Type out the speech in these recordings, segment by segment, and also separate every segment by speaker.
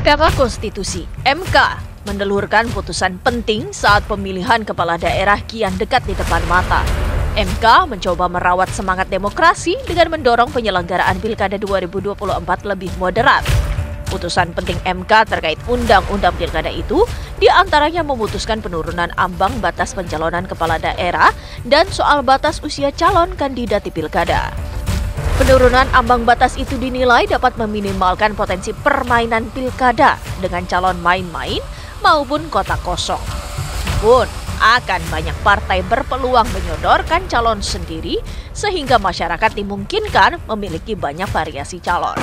Speaker 1: Mahkamah Konstitusi (MK) menelurkan putusan penting saat pemilihan kepala daerah kian dekat di depan mata. MK mencoba merawat semangat demokrasi dengan mendorong penyelenggaraan Pilkada 2024 lebih moderat. Putusan penting MK terkait Undang-Undang Pilkada itu diantaranya memutuskan penurunan ambang batas pencalonan kepala daerah dan soal batas usia calon kandidat di Pilkada. Penurunan ambang batas itu dinilai dapat meminimalkan potensi permainan pilkada dengan calon main-main maupun kota kosong. Pun akan banyak partai berpeluang menyodorkan calon sendiri sehingga masyarakat dimungkinkan memiliki banyak variasi calon.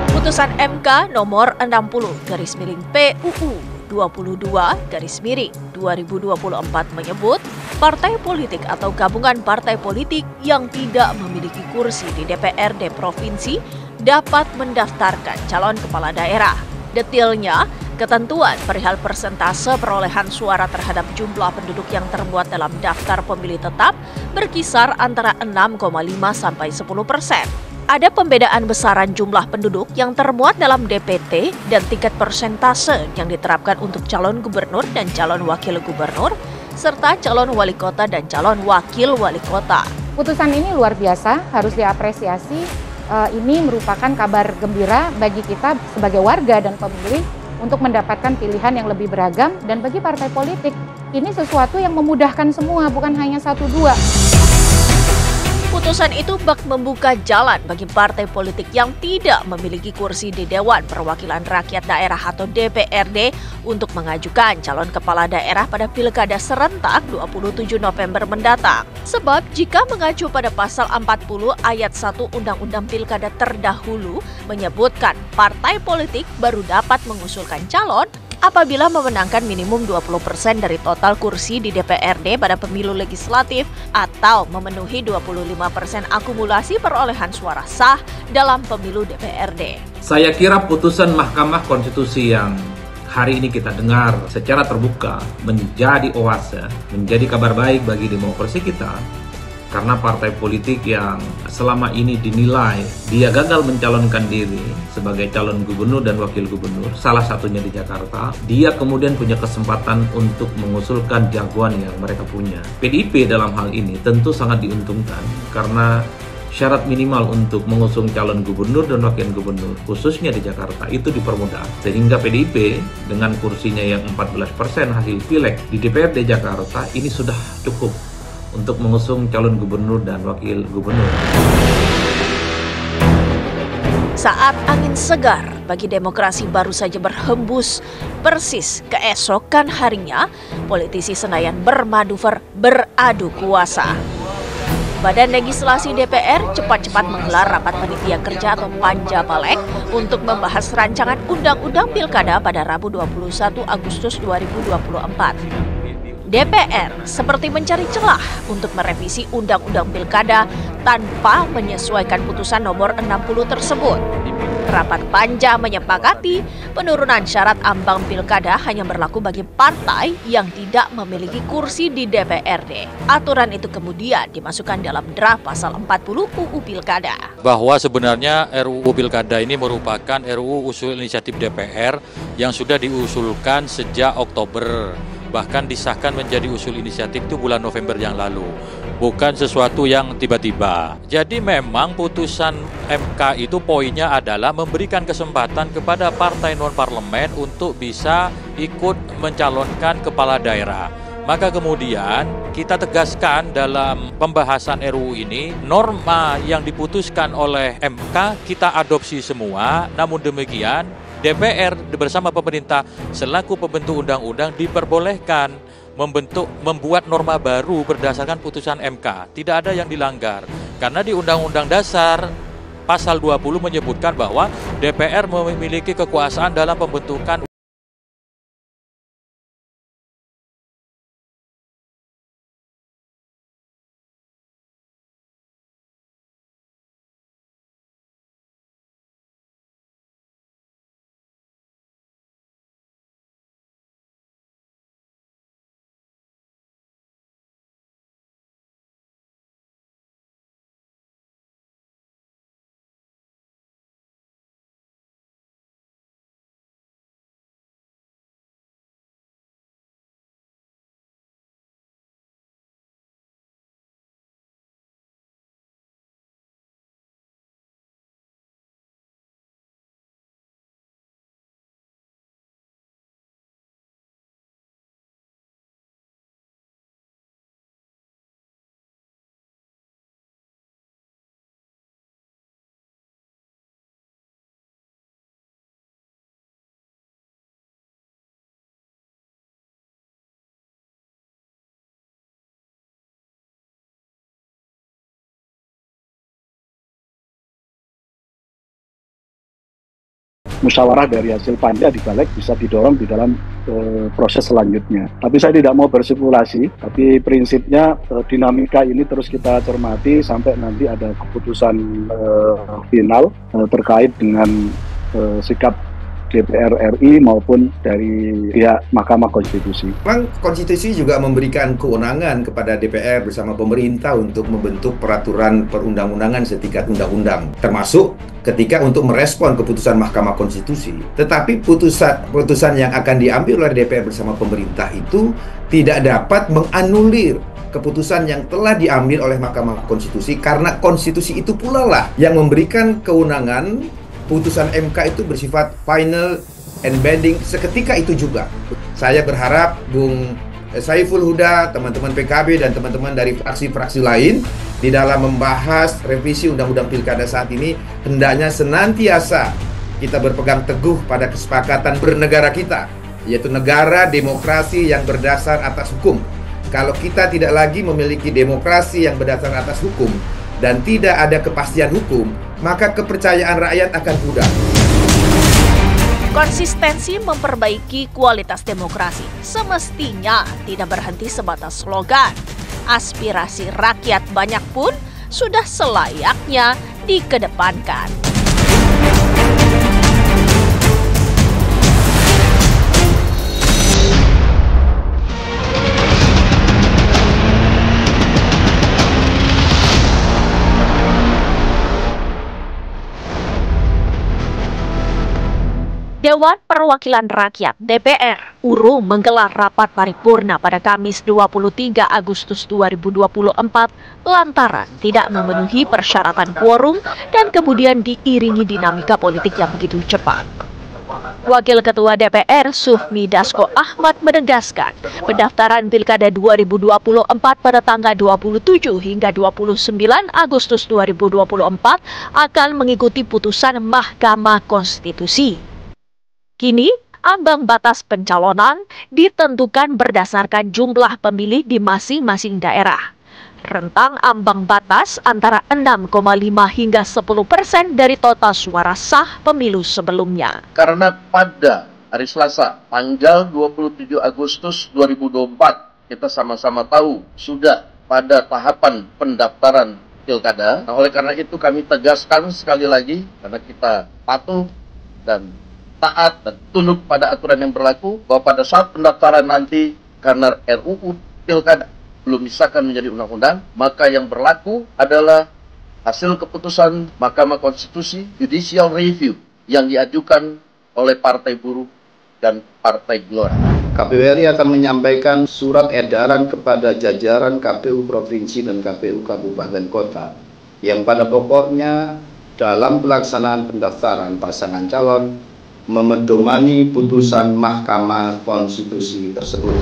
Speaker 1: Putusan MK nomor 60/PUU 22/2024 menyebut partai politik atau gabungan partai politik yang tidak memiliki kursi di DPRD provinsi dapat mendaftarkan calon kepala daerah. Detailnya, ketentuan perihal persentase perolehan suara terhadap jumlah penduduk yang termuat dalam daftar pemilih tetap berkisar antara 6,5 sampai 10%. Ada pembedaan besaran jumlah penduduk yang termuat dalam DPT dan tingkat persentase yang diterapkan untuk calon gubernur dan calon wakil gubernur, serta calon wali kota dan calon wakil wali kota.
Speaker 2: Putusan ini luar biasa, harus diapresiasi. Ini merupakan kabar gembira bagi kita sebagai warga dan pemilih untuk mendapatkan pilihan yang lebih beragam, dan bagi partai politik ini sesuatu yang memudahkan semua, bukan hanya 1-2.
Speaker 1: Putusan itu bak membuka jalan bagi partai politik yang tidak memiliki kursi di Dewan Perwakilan Rakyat Daerah atau DPRD untuk mengajukan calon kepala daerah pada Pilkada serentak 27 November mendatang. Sebab jika mengacu pada pasal 40 ayat 1 Undang-Undang Pilkada terdahulu menyebutkan partai politik baru dapat mengusulkan calon apabila memenangkan minimum 20% dari total kursi di DPRD pada pemilu legislatif atau memenuhi 25% akumulasi perolehan suara sah dalam pemilu DPRD.
Speaker 3: Saya kira putusan Mahkamah Konstitusi yang hari ini kita dengar secara terbuka menjadi oase, menjadi kabar baik bagi demokrasi kita. Karena partai politik yang selama ini dinilai dia gagal mencalonkan diri sebagai calon gubernur dan wakil gubernur, salah satunya di Jakarta, dia kemudian punya kesempatan untuk mengusulkan jagoan yang mereka punya. PDIP dalam hal ini tentu sangat diuntungkan karena syarat minimal untuk mengusung calon gubernur dan wakil gubernur, khususnya di Jakarta, itu dipermudah. Sehingga PDIP dengan kursinya yang 14% hasil pileg di DPRD Jakarta ini sudah cukup untuk mengusung calon gubernur dan wakil gubernur.
Speaker 1: Saat angin segar bagi demokrasi baru saja berhembus, persis keesokan harinya, politisi Senayan bermanuver beradu kuasa. Badan Legislasi DPR cepat-cepat menggelar rapat panitia kerja atau Panja Balek untuk membahas rancangan Undang-Undang Pilkada pada Rabu 21 Agustus 2024. DPR seperti mencari celah untuk merevisi Undang-Undang Pilkada tanpa menyesuaikan putusan nomor 60 tersebut. Rapat Panja menyepakati penurunan syarat ambang pilkada hanya berlaku bagi partai yang tidak memiliki kursi di DPRD. Aturan itu kemudian dimasukkan dalam draft pasal 40 UU Pilkada.
Speaker 4: Bahwa sebenarnya RUU Pilkada ini merupakan RUU usul inisiatif DPR yang sudah diusulkan sejak Oktober. Bahkan disahkan menjadi usul inisiatif itu bulan November yang lalu. Bukan sesuatu yang tiba-tiba. Jadi memang putusan MK itu poinnya adalah memberikan kesempatan kepada partai non-parlemen untuk bisa ikut mencalonkan kepala daerah. Maka kemudian kita tegaskan dalam pembahasan RUU ini, norma yang diputuskan oleh MK kita adopsi semua, namun demikian DPR bersama pemerintah selaku pembentuk undang-undang diperbolehkan membuat norma baru berdasarkan putusan MK. Tidak ada yang dilanggar. Karena di Undang-Undang Dasar pasal 20 menyebutkan bahwa DPR memiliki kekuasaan dalam pembentukan
Speaker 5: musyawarah dari hasil panja di balik bisa didorong di dalam proses selanjutnya. Tapi saya tidak mau berspekulasi, tapi prinsipnya dinamika ini terus kita cermati sampai nanti ada keputusan final terkait dengan sikap DPR RI maupun dari pihak Mahkamah Konstitusi.
Speaker 6: Memang konstitusi juga memberikan kewenangan kepada DPR bersama pemerintah untuk membentuk peraturan perundang-undangan setingkat undang-undang, termasuk ketika untuk merespon keputusan Mahkamah Konstitusi. Tetapi putusan yang akan diambil oleh DPR bersama pemerintah itu tidak dapat menganulir keputusan yang telah diambil oleh Mahkamah Konstitusi, karena konstitusi itu pula lah yang memberikan kewenangan. Putusan MK itu bersifat final and binding seketika itu juga. Saya berharap Bung Saiful Huda, teman-teman PKB dan teman-teman dari fraksi-fraksi lain di dalam membahas revisi Undang-Undang Pilkada saat ini hendaknya senantiasa kita berpegang teguh pada kesepakatan bernegara kita, yaitu negara demokrasi yang berdasar atas hukum. Kalau kita tidak lagi memiliki demokrasi yang berdasar atas hukum dan tidak ada kepastian hukum, maka kepercayaan rakyat akan pudar.
Speaker 1: Konsistensi memperbaiki kualitas demokrasi semestinya tidak berhenti sebatas slogan. Aspirasi rakyat banyak pun sudah selayaknya dikedepankan. Dewan Perwakilan Rakyat DPR urung menggelar rapat paripurna pada Kamis 23 Agustus 2024 lantaran tidak memenuhi persyaratan quorum dan kemudian diiringi dinamika politik yang begitu cepat. Wakil Ketua DPR Sufmi Dasko Ahmad menegaskan pendaftaran Pilkada 2024 pada tanggal 27 hingga 29 Agustus 2024 akan mengikuti putusan Mahkamah Konstitusi. Kini, ambang batas pencalonan ditentukan berdasarkan jumlah pemilih di masing-masing daerah. Rentang ambang batas antara 6,5 hingga 10% dari total suara sah pemilu sebelumnya.
Speaker 7: Karena pada hari Selasa, tanggal 27 Agustus 2024, kita sama-sama tahu sudah pada tahapan pendaftaran pilkada. Nah, oleh karena itu kami tegaskan sekali lagi, karena kita patuh dan taat dan tunduk pada aturan yang berlaku, bahwa pada saat pendaftaran nanti karena RUU Pilkada belum disahkan menjadi undang-undang, maka yang berlaku adalah hasil keputusan Mahkamah Konstitusi Judicial Review yang diajukan oleh Partai Buruh dan Partai Gelora.
Speaker 8: KPU RI akan menyampaikan surat edaran kepada jajaran KPU Provinsi dan KPU Kabupaten Kota yang pada pokoknya dalam pelaksanaan pendaftaran pasangan calon memedomani putusan Mahkamah Konstitusi tersebut.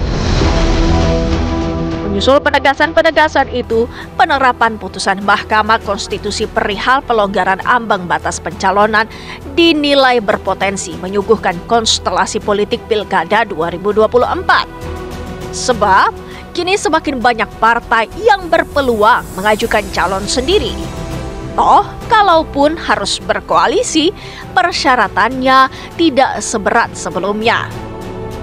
Speaker 1: Menyusul penegasan-penegasan itu, penerapan putusan Mahkamah Konstitusi perihal pelonggaran ambang batas pencalonan dinilai berpotensi menyuguhkan konstelasi politik Pilkada 2024. Sebab, kini semakin banyak partai yang berpeluang mengajukan calon sendiri. Toh, kalaupun harus berkoalisi, persyaratannya tidak seberat sebelumnya.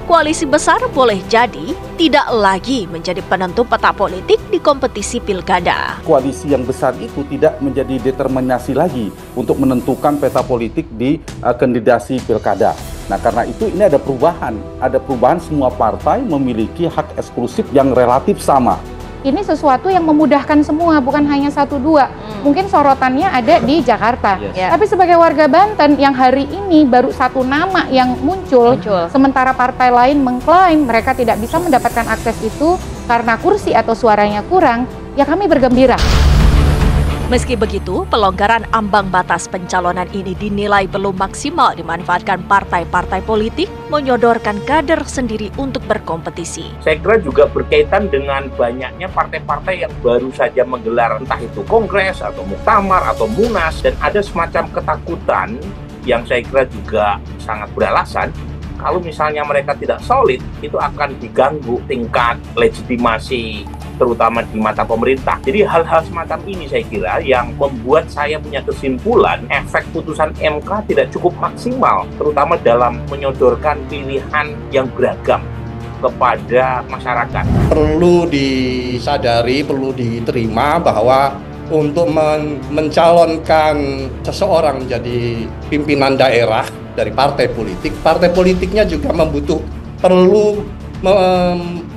Speaker 1: Koalisi besar boleh jadi tidak lagi menjadi penentu peta politik di kompetisi pilkada.
Speaker 9: Koalisi yang besar itu tidak menjadi determinasi lagi untuk menentukan peta politik di kandidasi pilkada. Nah, karena itu ini ada perubahan semua partai memiliki hak eksklusif yang relatif sama.
Speaker 2: Ini sesuatu yang memudahkan semua, bukan hanya 1-2. Mungkin sorotannya ada di Jakarta. Tapi sebagai warga Banten yang hari ini baru satu nama yang muncul. Sementara partai lain mengklaim mereka tidak bisa mendapatkan akses itu karena kursi atau suaranya kurang, ya kami bergembira.
Speaker 1: Meski begitu, pelonggaran ambang batas pencalonan ini dinilai belum maksimal dimanfaatkan partai-partai politik menyodorkan kader sendiri untuk berkompetisi.
Speaker 10: Saya kira juga berkaitan dengan banyaknya partai-partai yang baru saja menggelar entah itu kongres atau muktamar atau munas, dan ada semacam ketakutan yang saya kira juga sangat beralasan. Kalau misalnya mereka tidak solid, itu akan diganggu tingkat legitimasi terutama di mata pemerintah. Jadi hal-hal semacam ini saya kira yang membuat saya punya kesimpulan efek putusan MK tidak cukup maksimal, terutama dalam menyodorkan pilihan yang beragam kepada masyarakat.
Speaker 11: Perlu disadari, perlu diterima bahwa untuk mencalonkan seseorang menjadi pimpinan daerah dari partai politiknya juga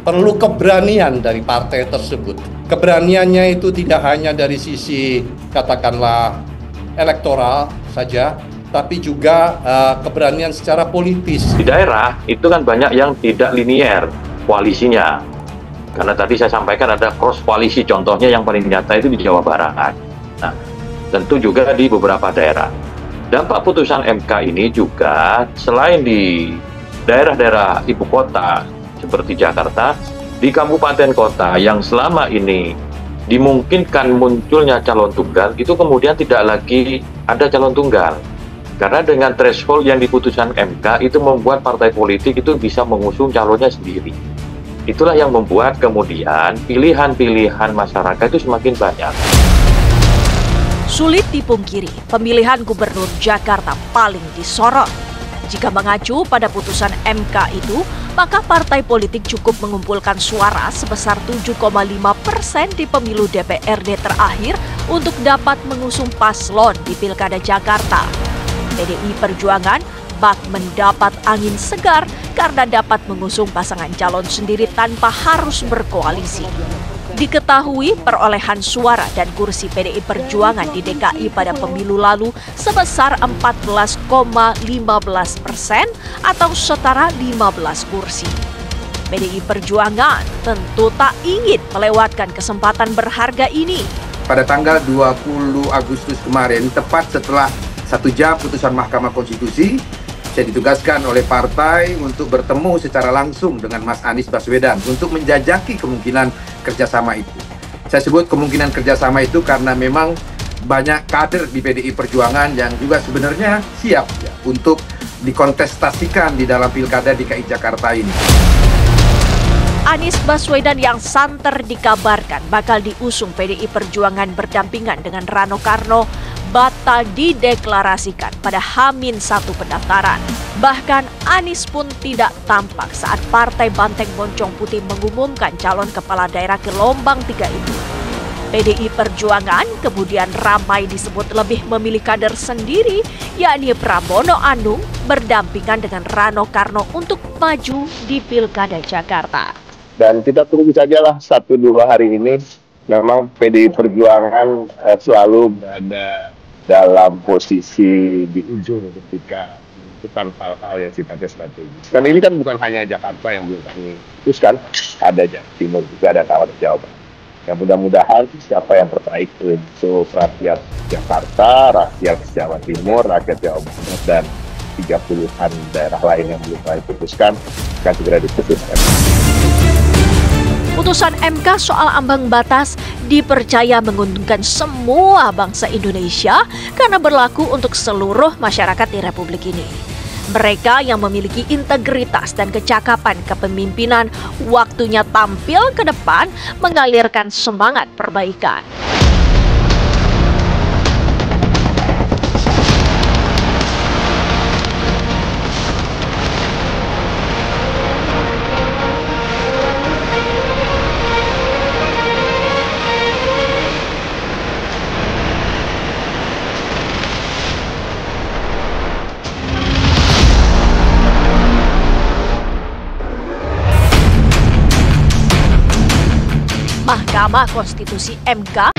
Speaker 11: perlu keberanian dari partai tersebut. Keberaniannya itu tidak hanya dari sisi katakanlah elektoral saja, tapi juga keberanian secara politis.
Speaker 4: Di daerah itu kan banyak yang tidak linier koalisinya. Karena tadi saya sampaikan ada cross koalisi, contohnya yang paling nyata itu di Jawa Barat. Nah, tentu juga di beberapa daerah. Dampak putusan MK ini juga selain di daerah-daerah ibu kota seperti Jakarta, di kabupaten kota yang selama ini dimungkinkan munculnya calon tunggal, itu kemudian tidak lagi ada calon tunggal. Karena dengan threshold yang di putusan MK itu membuat partai politik itu bisa mengusung calonnya sendiri. Itulah yang membuat kemudian pilihan-pilihan masyarakat itu semakin banyak.
Speaker 1: Sulit dipungkiri, pemilihan gubernur Jakarta paling disorot. Jika mengacu pada putusan MK itu, maka partai politik cukup mengumpulkan suara sebesar 7,5% di pemilu DPRD terakhir untuk dapat mengusung paslon di Pilkada Jakarta. PDI Perjuangan bak mendapat angin segar karena dapat mengusung pasangan calon sendiri tanpa harus berkoalisi. Diketahui perolehan suara dan kursi PDI Perjuangan di DKI pada pemilu lalu sebesar 14,15% atau setara 15 kursi. PDI Perjuangan tentu tak ingin melewatkan kesempatan berharga ini.
Speaker 6: Pada tanggal 20 Agustus kemarin, tepat setelah 1 jam putusan Mahkamah Konstitusi, saya ditugaskan oleh partai untuk bertemu secara langsung dengan Mas Anies Baswedan untuk menjajaki kemungkinan kerjasama itu. Saya sebut kemungkinan kerjasama itu karena memang banyak kader di PDI Perjuangan yang juga sebenarnya siap ya, untuk dikontestasikan di dalam Pilkada DKI Jakarta ini.
Speaker 1: Anies Baswedan yang santer dikabarkan bakal diusung PDI Perjuangan berdampingan dengan Rano Karno batal dideklarasikan pada H-1 pendaftaran. Bahkan Anies pun tidak tampak saat Partai Banteng Moncong Putih mengumumkan calon kepala daerah gelombang 3 itu. PDI Perjuangan kemudian ramai disebut lebih memilih kader sendiri, yakni Pramono Anung berdampingan dengan Rano Karno untuk maju di Pilkada Jakarta.
Speaker 12: Dan kita tunggu sajalah 1-2 hari ini. Memang PDI Perjuangan selalu berada dalam posisi di ujung ketika menentukan hal-hal yang sifatnya strategis. Dan ini kan bukan hanya Jakarta yang belum kami putuskan, ada Jawa Timur juga, ada Jawa Barat. Yang mudah-mudahan siapa yang terbaik untuk rakyat Jakarta, rakyat Jawa Timur, rakyat Jawa Barat, dan 30-an daerah lain yang belum kami putuskan akan segera diputuskan.
Speaker 1: Putusan MK soal ambang batas dipercaya menguntungkan semua bangsa Indonesia karena berlaku untuk seluruh masyarakat di Republik ini. Mereka yang memiliki integritas dan kecakapan kepemimpinan waktunya tampil ke depan mengalirkan semangat perbaikan. Mahkamah Konstitusi MK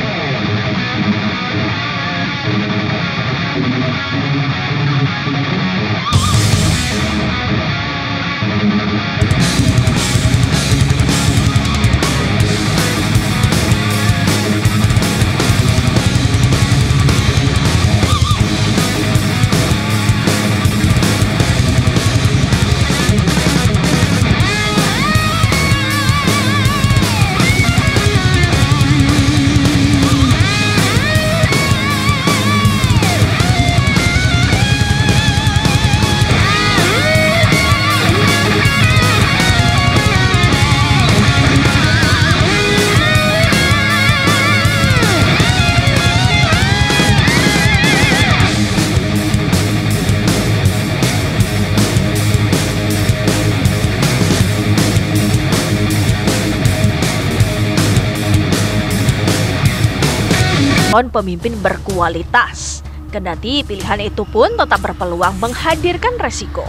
Speaker 1: calon pemimpin berkualitas. Kendati pilihan itu pun tetap berpeluang menghadirkan resiko.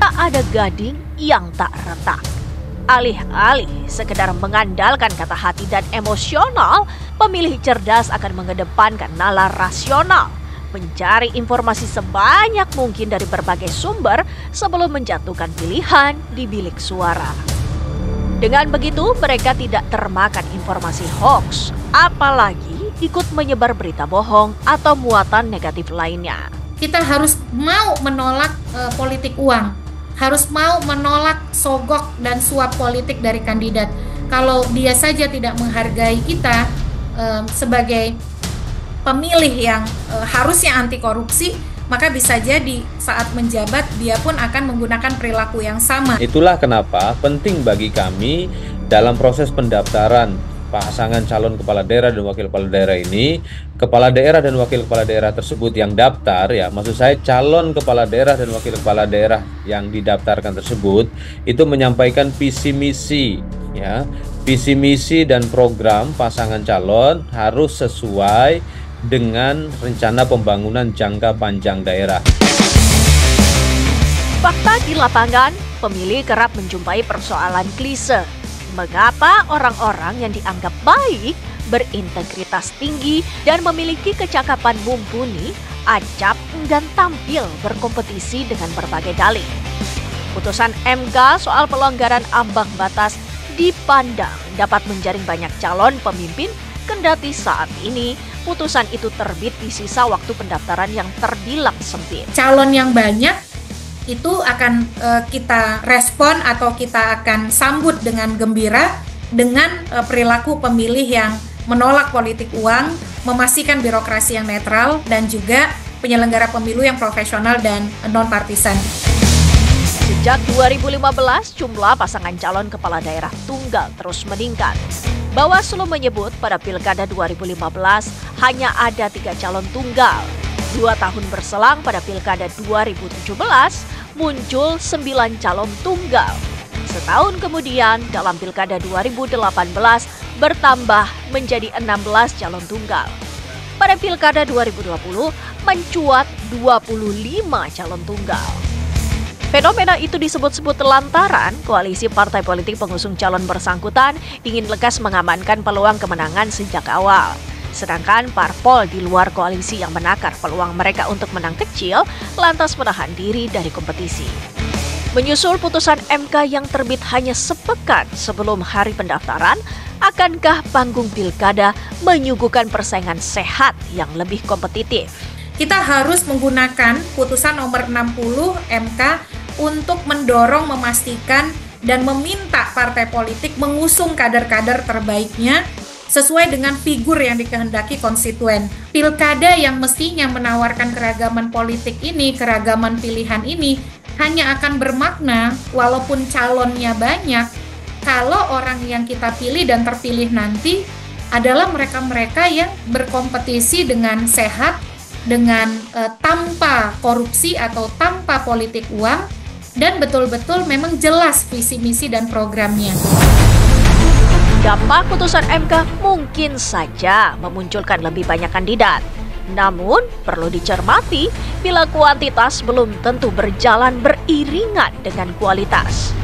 Speaker 1: Tak ada gading yang tak retak. Alih-alih sekedar mengandalkan kata hati dan emosional, pemilih cerdas akan mengedepankan nalar rasional, mencari informasi sebanyak mungkin dari berbagai sumber sebelum menjatuhkan pilihan di bilik suara. Dengan begitu, mereka tidak termakan informasi hoax, apalagi ikut menyebar berita bohong atau muatan negatif lainnya.
Speaker 2: Kita harus mau menolak politik uang, harus mau menolak sogok dan suap politik dari kandidat. Kalau dia saja tidak menghargai kita sebagai pemilih yang harusnya anti korupsi, maka bisa jadi saat menjabat dia pun akan menggunakan perilaku yang sama.
Speaker 13: Itulah kenapa penting bagi kami dalam proses pendaftaran pasangan calon kepala daerah dan wakil kepala daerah ini, kepala daerah dan wakil kepala daerah tersebut yang daftar, ya maksud saya calon kepala daerah dan wakil kepala daerah yang didaftarkan tersebut itu menyampaikan visi misi, ya visi misi dan program pasangan calon harus sesuai dengan rencana pembangunan jangka panjang daerah.
Speaker 1: Fakta di lapangan, pemilih kerap menjumpai persoalan klise. Mengapa orang-orang yang dianggap baik, berintegritas tinggi, dan memiliki kecakapan mumpuni, acap enggan tampil berkompetisi dengan berbagai dalih? Putusan MK soal pelonggaran ambang batas dipandang dapat menjaring banyak calon pemimpin, kendati saat ini putusan itu terbit di sisa waktu pendaftaran yang terbilang sempit.
Speaker 2: Calon yang banyak itu akan kita respon atau kita akan sambut dengan gembira dengan perilaku pemilih yang menolak politik uang, memastikan birokrasi yang netral, dan juga penyelenggara pemilu yang profesional dan non-partisan.
Speaker 1: Sejak 2015, jumlah pasangan calon kepala daerah tunggal terus meningkat. Bawaslu menyebut pada Pilkada 2015 hanya ada 3 calon tunggal. 2 tahun berselang pada Pilkada 2017 muncul 9 calon tunggal. Setahun kemudian dalam Pilkada 2018 bertambah menjadi 16 calon tunggal. Pada Pilkada 2020 mencuat 25 calon tunggal. Fenomena itu disebut-sebut lantaran koalisi partai politik pengusung calon bersangkutan ingin lekas mengamankan peluang kemenangan sejak awal. Sedangkan parpol di luar koalisi yang menakar peluang mereka untuk menang kecil lantas menahan diri dari kompetisi. Menyusul putusan MK yang terbit hanya sepekan sebelum hari pendaftaran, akankah panggung pilkada menyuguhkan persaingan sehat yang lebih kompetitif?
Speaker 2: Kita harus menggunakan putusan nomor 60 MK untuk mendorong, memastikan, dan meminta partai politik mengusung kader-kader terbaiknya sesuai dengan figur yang dikehendaki konstituen. Pilkada yang mestinya menawarkan keragaman politik ini, keragaman pilihan ini, hanya akan bermakna walaupun calonnya banyak, kalau orang yang kita pilih dan terpilih nanti adalah mereka-mereka yang berkompetisi dengan sehat, dengan tanpa korupsi atau tanpa politik uang, dan betul-betul memang jelas visi misi dan programnya.
Speaker 1: Dampak putusan MK mungkin saja memunculkan lebih banyak kandidat. Namun, perlu dicermati bila kuantitas belum tentu berjalan beriringan dengan kualitas.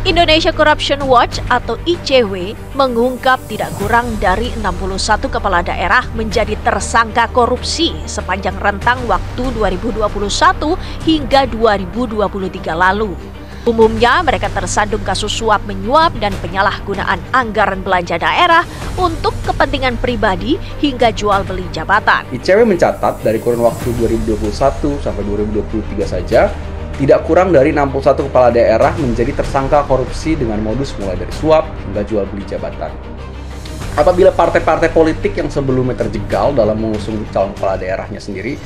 Speaker 1: Indonesia Corruption Watch atau ICW mengungkap tidak kurang dari 61 kepala daerah menjadi tersangka korupsi sepanjang rentang waktu 2021 hingga 2023 lalu. Umumnya mereka tersandung kasus suap menyuap dan penyalahgunaan anggaran belanja daerah untuk kepentingan pribadi hingga jual beli jabatan.
Speaker 14: ICW mencatat dari kurun waktu 2021 sampai 2023 saja, tidak kurang dari 61 kepala daerah menjadi tersangka korupsi dengan modus mulai dari suap hingga jual beli jabatan. Apabila partai-partai politik yang sebelumnya terjegal dalam mengusung calon kepala daerahnya sendiri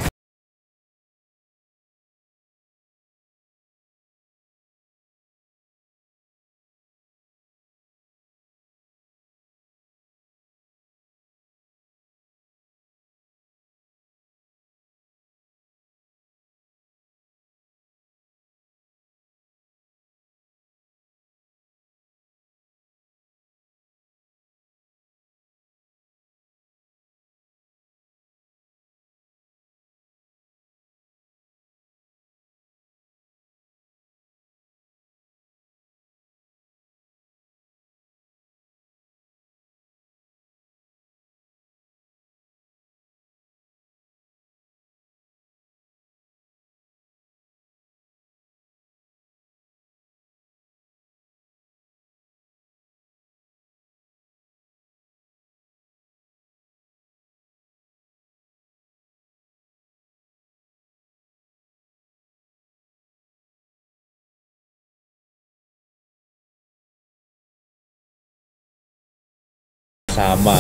Speaker 13: bersama.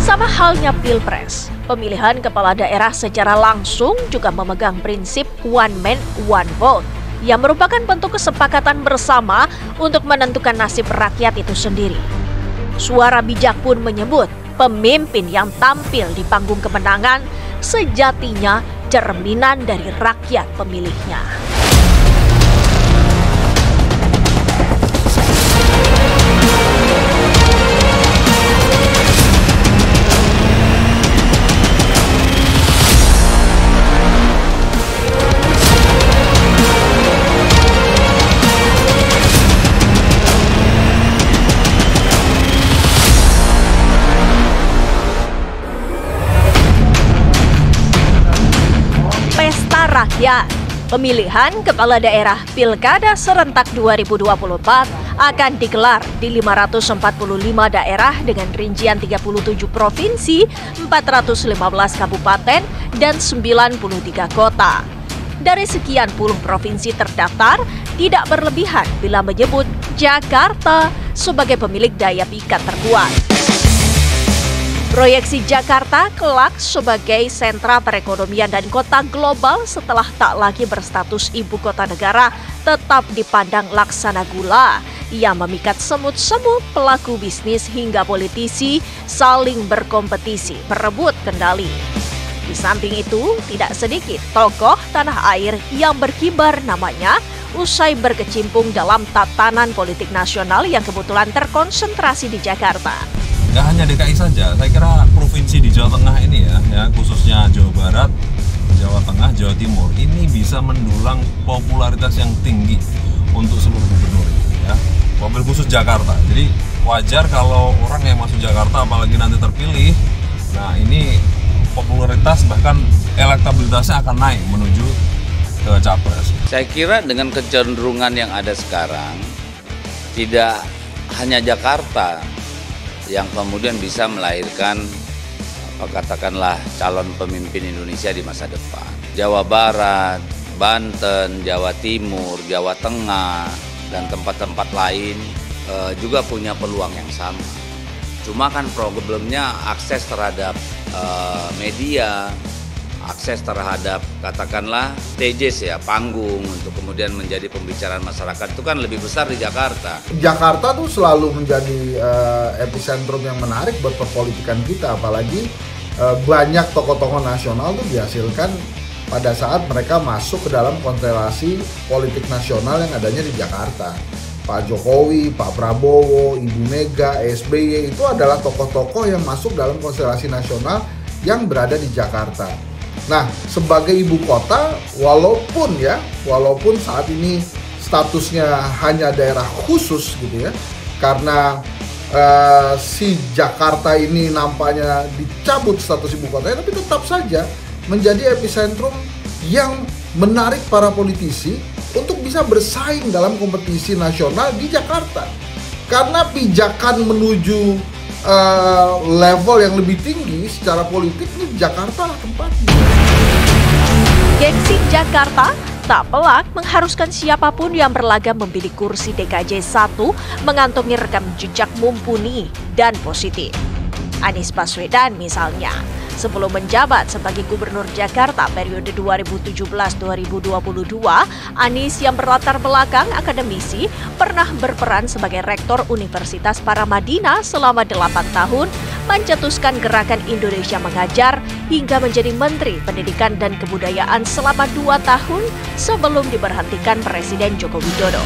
Speaker 1: Sama halnya Pilpres, pemilihan kepala daerah secara langsung juga memegang prinsip one man, one vote, yang merupakan bentuk kesepakatan bersama untuk menentukan nasib rakyat itu sendiri. Suara Bijak pun menyebut pemimpin yang tampil di panggung kemenangan sejatinya cerminan dari rakyat pemilihnya. Rakyat. Pemilihan kepala daerah Pilkada serentak 2024 akan digelar di 545 daerah dengan rincian 37 provinsi, 415 kabupaten, dan 93 kota. Dari sekian puluh provinsi terdaftar, tidak berlebihan bila menyebut Jakarta sebagai pemilik daya pikat terkuat. Proyeksi Jakarta kelak sebagai sentra perekonomian dan kota global setelah tak lagi berstatus ibu kota negara tetap dipandang laksana gula yang memikat semut-semut pelaku bisnis hingga politisi saling berkompetisi berebut kendali. Di samping itu, tidak sedikit tokoh tanah air yang berkibar namanya usai berkecimpung dalam tatanan politik nasional yang kebetulan terkonsentrasi di Jakarta.
Speaker 15: Nggak hanya DKI saja, saya kira provinsi di Jawa Tengah ini ya khususnya Jawa Barat, Jawa Tengah, Jawa Timur ini bisa mendulang popularitas yang tinggi untuk seluruh gubernur ya. Mobil khusus Jakarta. Jadi wajar kalau orang yang masuk Jakarta apalagi nanti terpilih, nah ini popularitas bahkan elektabilitasnya akan naik menuju ke capres.
Speaker 16: Saya kira dengan kecenderungan yang ada sekarang, tidak hanya Jakarta yang kemudian bisa melahirkan katakanlah calon pemimpin Indonesia di masa depan. Jawa Barat, Banten, Jawa Timur, Jawa Tengah, dan tempat-tempat lain juga punya peluang yang sama. Cuma kan problemnya akses terhadap media, akses terhadap katakanlah stages ya, panggung untuk kemudian menjadi pembicaraan masyarakat itu kan lebih besar di Jakarta.
Speaker 17: Jakarta tuh selalu menjadi epicentrum yang menarik buat perpolitikan kita, apalagi banyak tokoh-tokoh nasional tuh dihasilkan pada saat mereka masuk ke dalam konstelasi politik nasional yang adanya di Jakarta. Pak Jokowi, Pak Prabowo, Ibu Mega, SBY itu adalah tokoh-tokoh yang masuk dalam konstelasi nasional yang berada di Jakarta. Nah, sebagai ibu kota, walaupun saat ini statusnya hanya daerah khusus gitu ya, karena si Jakarta ini nampaknya dicabut status ibu kota, tapi tetap saja menjadi epicentrum yang menarik para politisi untuk bisa bersaing dalam kompetisi nasional di Jakarta. Karena pijakan menuju level yang lebih tinggi secara politik ini Jakarta lah tempatnya.
Speaker 1: Gengsi Jakarta tak pelak mengharuskan siapapun yang berlagak membidik kursi DKJ 1 mengantongi rekam jejak mumpuni dan positif. Anies Baswedan misalnya, sebelum menjabat sebagai Gubernur Jakarta periode 2017-2022, Anies yang berlatar belakang akademisi pernah berperan sebagai Rektor Universitas Paramadina selama 8 tahun, mencetuskan gerakan Indonesia Mengajar hingga menjadi Menteri Pendidikan dan Kebudayaan selama 2 tahun sebelum diberhentikan Presiden Joko Widodo.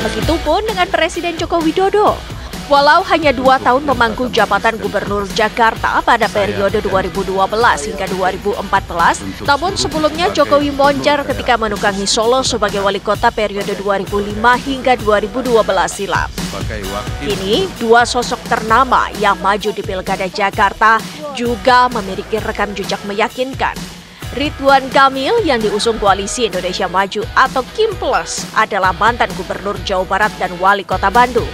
Speaker 1: Begitupun dengan Presiden Joko Widodo. Walau hanya 2 tahun memangku jabatan Gubernur Jakarta pada periode 2012 hingga 2014, namun sebelumnya Jokowi moncar ketika menukangi Solo sebagai wali kota periode 2005 hingga 2012 silam. Kini, 2 sosok ternama yang maju di Pilkada Jakarta juga memiliki rekam jejak meyakinkan. Ridwan Kamil yang diusung Koalisi Indonesia Maju atau Kimples adalah mantan Gubernur Jawa Barat dan Wali Kota Bandung.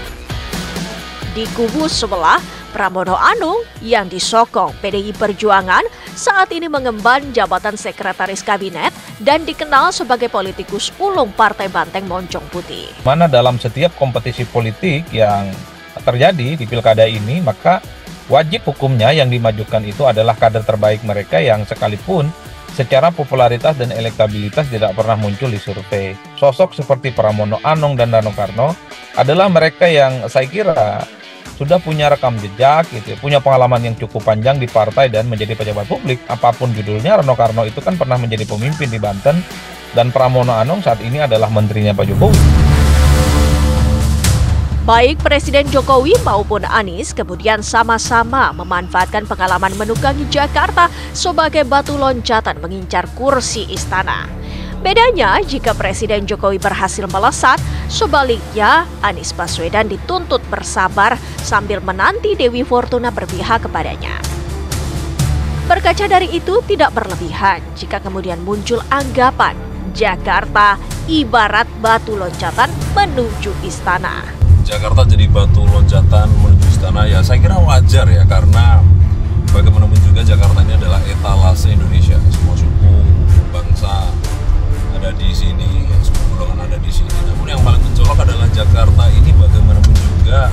Speaker 1: Di kubu sebelah, Pramono Anung yang disokong PDI Perjuangan saat ini mengemban jabatan Sekretaris Kabinet dan dikenal sebagai politikus ulung Partai Banteng Moncong Putih.
Speaker 18: Mana dalam setiap kompetisi politik yang terjadi di pilkada ini, maka wajib hukumnya yang dimajukan itu adalah kader terbaik mereka yang sekalipun secara popularitas dan elektabilitas tidak pernah muncul di survei. Sosok seperti Pramono Anung dan Rano Karno adalah mereka yang saya kira sudah punya rekam jejak, gitu, punya pengalaman yang cukup panjang di partai dan menjadi pejabat publik. Apapun judulnya, Rano Karno itu kan pernah menjadi pemimpin di Banten, dan Pramono Anung saat ini adalah menterinya Pak Jokowi.
Speaker 1: Baik Presiden Jokowi maupun Anies kemudian sama-sama memanfaatkan pengalaman menukangi Jakarta sebagai batu loncatan mengincar kursi istana. Bedanya jika Presiden Jokowi berhasil melesat, sebaliknya Anies Baswedan dituntut bersabar sambil menanti Dewi Fortuna berpihak kepadanya. Berkaca dari itu tidak berlebihan jika kemudian muncul anggapan Jakarta ibarat batu loncatan menuju istana.
Speaker 15: Jakarta jadi batu loncatan menuju istana, ya saya kira wajar ya, karena bagaimanapun juga Jakarta ini adalah etalase Indonesia. Semua suku, bangsa ada di sini, semua golongan ada di sini. Namun yang paling mencolok adalah Jakarta ini bagaimanapun juga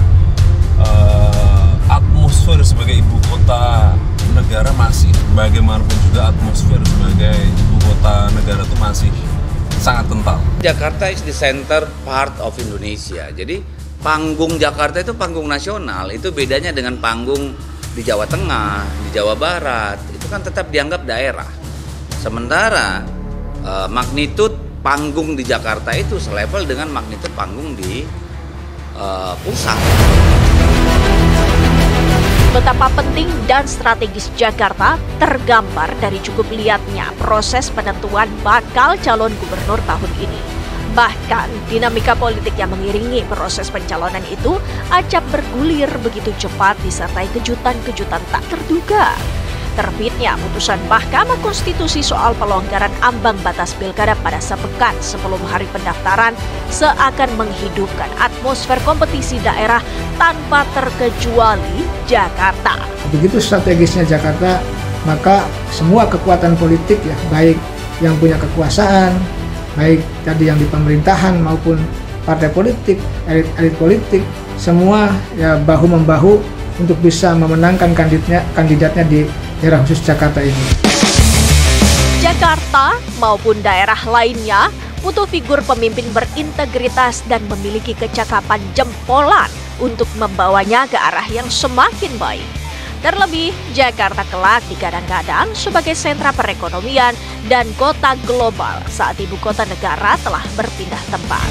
Speaker 15: atmosfer sebagai ibu kota negara masih, bagaimanapun juga atmosfer sebagai ibu kota negara itu masih sangat kental.
Speaker 16: Jakarta is the center part of Indonesia. Jadi panggung Jakarta itu panggung nasional, itu bedanya dengan panggung di Jawa Tengah, di Jawa Barat, itu kan tetap dianggap daerah. Sementara magnitud panggung di Jakarta itu selevel dengan magnitud panggung di pusat.
Speaker 1: Betapa penting dan strategis Jakarta tergambar dari cukup lihatnya proses penentuan bakal calon gubernur tahun ini. Bahkan dinamika politik yang mengiringi proses pencalonan itu acap bergulir begitu cepat disertai kejutan-kejutan tak terduga. Terbitnya putusan Mahkamah Konstitusi soal pelonggaran ambang batas pilkada pada sepekan sebelum hari pendaftaran seakan menghidupkan atmosfer kompetisi daerah tanpa terkecuali Jakarta.
Speaker 19: Begitu strategisnya Jakarta, maka semua kekuatan politik ya, baik yang punya kekuasaan, baik tadi yang di pemerintahan maupun partai politik, elit politik, semua ya bahu-membahu untuk bisa memenangkan kandidatnya di daerah khusus Jakarta ini.
Speaker 1: Jakarta maupun daerah lainnya butuh figur pemimpin berintegritas dan memiliki kecakapan jempolan untuk membawanya ke arah yang semakin baik. Terlebih, Jakarta kelak digadang-gadang sebagai sentra perekonomian dan kota global saat ibu kota negara telah berpindah tempat.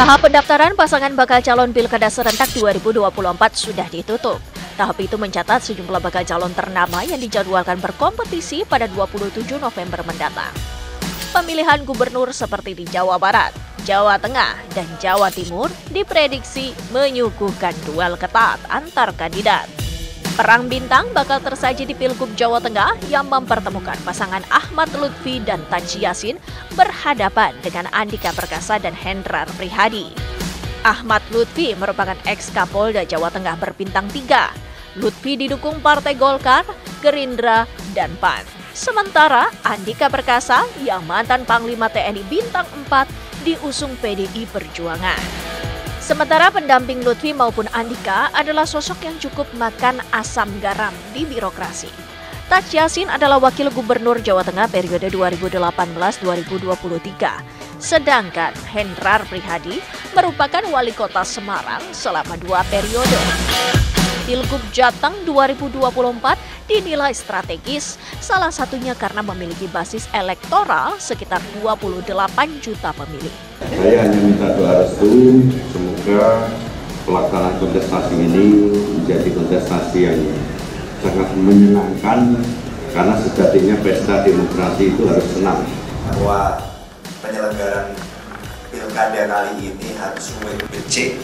Speaker 1: Tahap pendaftaran pasangan bakal calon Pilkada serentak 2024 sudah ditutup. Tahap itu mencatat sejumlah bakal calon ternama yang dijadwalkan berkompetisi pada 27 November mendatang. Pemilihan gubernur seperti di Jawa Barat, Jawa Tengah, dan Jawa Timur diprediksi menyuguhkan duel ketat antar kandidat. Perang bintang bakal tersaji di Pilgub Jawa Tengah yang mempertemukan pasangan Ahmad Lutfi dan Taji Yassin berhadapan dengan Andika Perkasa dan Hendrar Prihadi. Ahmad Lutfi merupakan ex-Kapolda Jawa Tengah berbintang 3. Lutfi didukung Partai Golkar, Gerindra, dan PAN. Sementara Andika Perkasa yang mantan Panglima TNI bintang 4 diusung PDI Perjuangan. Sementara pendamping Lutfi maupun Andika adalah sosok yang cukup makan asam garam di birokrasi. Taji Yassin adalah wakil gubernur Jawa Tengah periode 2018-2023. Sedangkan Hendrar Prihadi merupakan wali kota Semarang selama 2 periode. Pilgub Jateng 2024 dinilai strategis, salah satunya karena memiliki basis elektoral sekitar 28 juta pemilih.
Speaker 20: Saya hanya minta doa restu, semoga pelaksanaan kontestasi ini menjadi kontestasi yang sangat menyenangkan, karena sejatinya pesta demokrasi itu harus senang.
Speaker 21: Bahwa penyelenggaraan pilkada kali ini harus luwih becik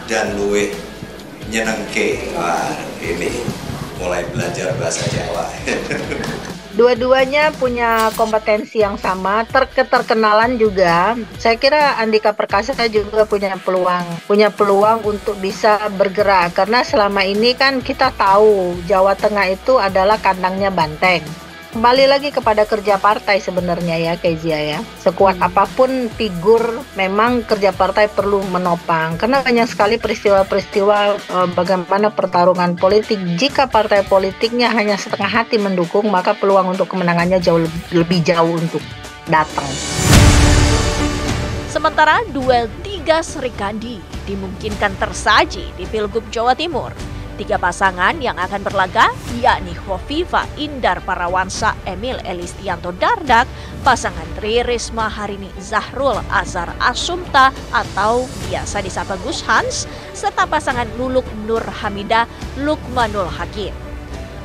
Speaker 21: dan luwih nyenengke. Wah, ini mulai belajar bahasa Jawa.
Speaker 3: Dua-duanya punya kompetensi yang sama, terkenalan juga. Saya kira Andika Perkasa juga punya peluang untuk bisa bergerak. Karena selama ini kan kita tahu Jawa Tengah itu adalah kandangnya Banteng. Kembali lagi kepada kerja partai sebenarnya ya Kezia ya. Sekuat apapun figur, memang kerja partai perlu menopang. Karena banyak sekali peristiwa-peristiwa bagaimana pertarungan politik. Jika partai politiknya hanya setengah hati mendukung, maka peluang untuk kemenangannya jauh lebih jauh untuk datang.
Speaker 1: Sementara duel 3 Serikandi dimungkinkan tersaji di Pilgub Jawa Timur. 3 pasangan yang akan berlaga yakni Khofifah Indar Parawansa Emil Elistianto Dardak, pasangan Tri Risma Harini Zahrul Azhar Asumta atau biasa disapa Gus Hans, serta pasangan Luluk Nur Hamidah Lukmanul Hakim.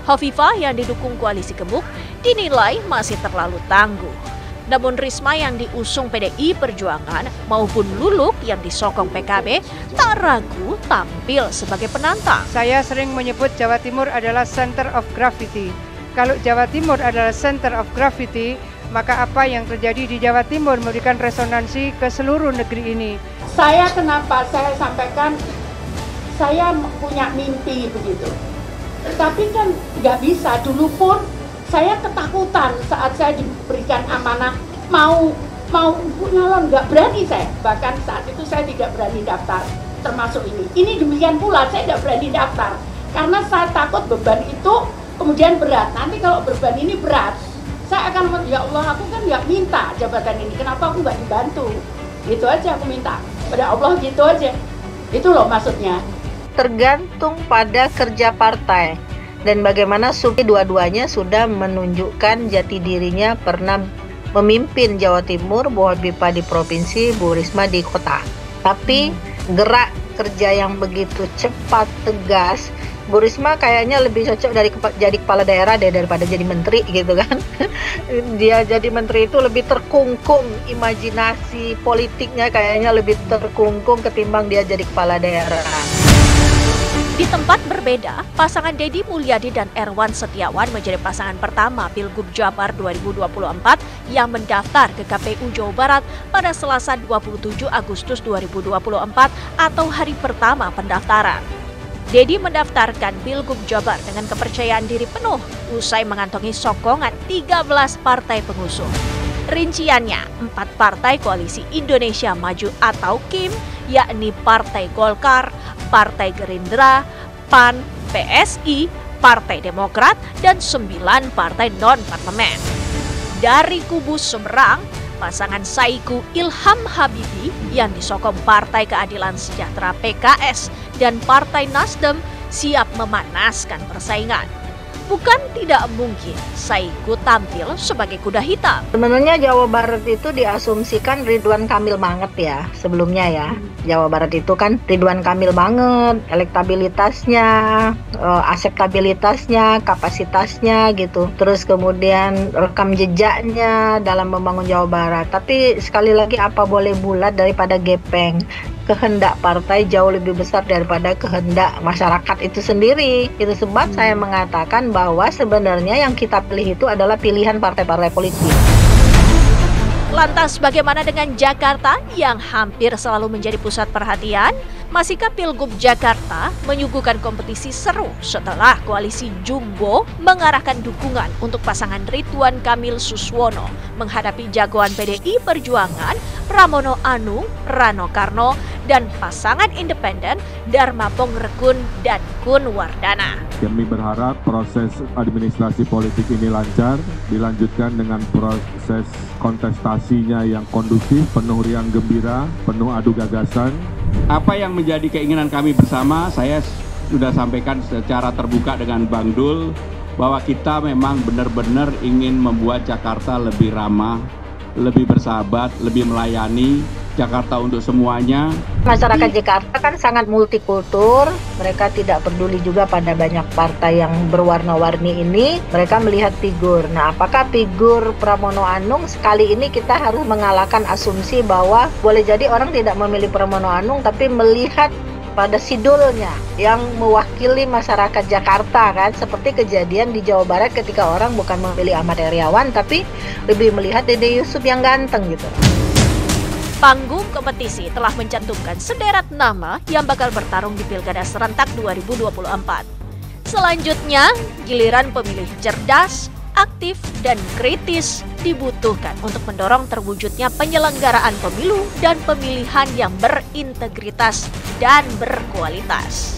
Speaker 1: Khofifah yang didukung koalisi gemuk dinilai masih terlalu tangguh. Namun Risma yang diusung PDI Perjuangan maupun Luluk yang disokong PKB tak ragu tampil sebagai penantang.
Speaker 22: Saya sering menyebut Jawa Timur adalah center of gravity. Kalau Jawa Timur adalah center of gravity, maka apa yang terjadi di Jawa Timur memberikan resonansi ke seluruh negeri ini.
Speaker 23: Kenapa saya sampaikan, saya punya mimpi begitu. Tapi kan nggak bisa, dulu pun saya ketakutan saat saya diberikan amanah mau nyalon, nggak berani saya. Bahkan saat itu saya tidak berani daftar termasuk ini. Ini demikian pula saya tidak berani daftar karena saya takut beban itu kemudian berat. Nanti kalau beban ini berat, saya akan ya Allah, aku kan nggak minta jabatan ini, kenapa aku nggak dibantu? Itu aja aku minta pada Allah, gitu aja. Itu loh maksudnya.
Speaker 3: Tergantung pada kerja partai. Dan bagaimana dua-duanya sudah menunjukkan jati dirinya pernah memimpin Jawa Timur, Bu Khofifah di provinsi, Bu Risma di kota. Tapi gerak kerja yang begitu cepat, tegas, Bu Risma kayaknya lebih cocok jadi kepala daerah daripada jadi menteri gitu kan. Dia jadi menteri itu lebih terkungkung, imajinasi politiknya kayaknya lebih terkungkung ketimbang dia jadi kepala daerah.
Speaker 1: Di tempat berbeda, pasangan Deddy Mulyadi dan Erwan Setiawan menjadi pasangan pertama Pilgub Jabar 2024 yang mendaftar ke KPU Jawa Barat pada Selasa 27 Agustus 2024 atau hari pertama pendaftaran. Deddy mendaftarkan Pilgub Jabar dengan kepercayaan diri penuh usai mengantongi sokongan 13 partai pengusung. Rinciannya, 4 partai Koalisi Indonesia Maju atau KIM, yakni Partai Golkar, Partai Gerindra, PAN, PSI, Partai Demokrat, dan 9 partai non-parlemen. Dari kubu Seberang, pasangan Saiku Ilham Habibie yang disokong Partai Keadilan Sejahtera PKS dan Partai Nasdem siap memanaskan persaingan. Bukan tidak mungkin Saiku tampil sebagai kuda hitam.
Speaker 3: Sebenarnya Jawa Barat itu diasumsikan Ridwan Kamil banget ya sebelumnya ya. Jawa Barat itu kan Ridwan Kamil banget, elektabilitasnya, akseptabilitasnya, kapasitasnya gitu. Terus kemudian rekam jejaknya dalam membangun Jawa Barat. Tapi sekali lagi apa boleh bulat daripada gepeng. Kehendak partai jauh lebih besar daripada kehendak masyarakat itu sendiri. Itu sebab saya mengatakan bahwa sebenarnya yang kita pilih itu adalah pilihan partai-partai politik.
Speaker 1: Lantas bagaimana dengan Jakarta yang hampir selalu menjadi pusat perhatian? Masihkah Pilgub Jakarta menyuguhkan kompetisi seru setelah koalisi Jumbo mengarahkan dukungan untuk pasangan Ridwan Kamil Suswono menghadapi jagoan PDI Perjuangan Pramono Anung, Rano Karno, dan pasangan independen Dharma Pongrekun dan Kun Wardana.
Speaker 24: Kami berharap proses administrasi politik ini lancar, dilanjutkan dengan proses kontestasinya yang kondusif, penuh riang gembira, penuh adu gagasan.
Speaker 25: Apa yang menjadi keinginan kami bersama, saya sudah sampaikan secara terbuka dengan Bang Dul, bahwa kita memang benar-benar ingin membuat Jakarta lebih ramah, lebih bersahabat, lebih melayani, Jakarta untuk semuanya.
Speaker 3: Masyarakat Jakarta kan sangat multikultur, mereka tidak peduli juga pada banyak partai yang berwarna-warni ini, mereka melihat figur. Nah, apakah figur Pramono Anung sekali ini kita harus mengalahkan asumsi bahwa boleh jadi orang tidak memilih Pramono Anung tapi melihat pada sidolnya yang mewakili masyarakat Jakarta kan, seperti kejadian di Jawa Barat ketika orang bukan memilih Ahmad Heriawan tapi lebih melihat Dede Yusuf yang ganteng gitu.
Speaker 1: Panggung kompetisi telah mencantumkan sederet nama yang bakal bertarung di Pilkada serentak 2024. Selanjutnya, giliran pemilih cerdas, aktif, dan kritis dibutuhkan untuk mendorong terwujudnya penyelenggaraan pemilu dan pemilihan yang berintegritas dan berkualitas.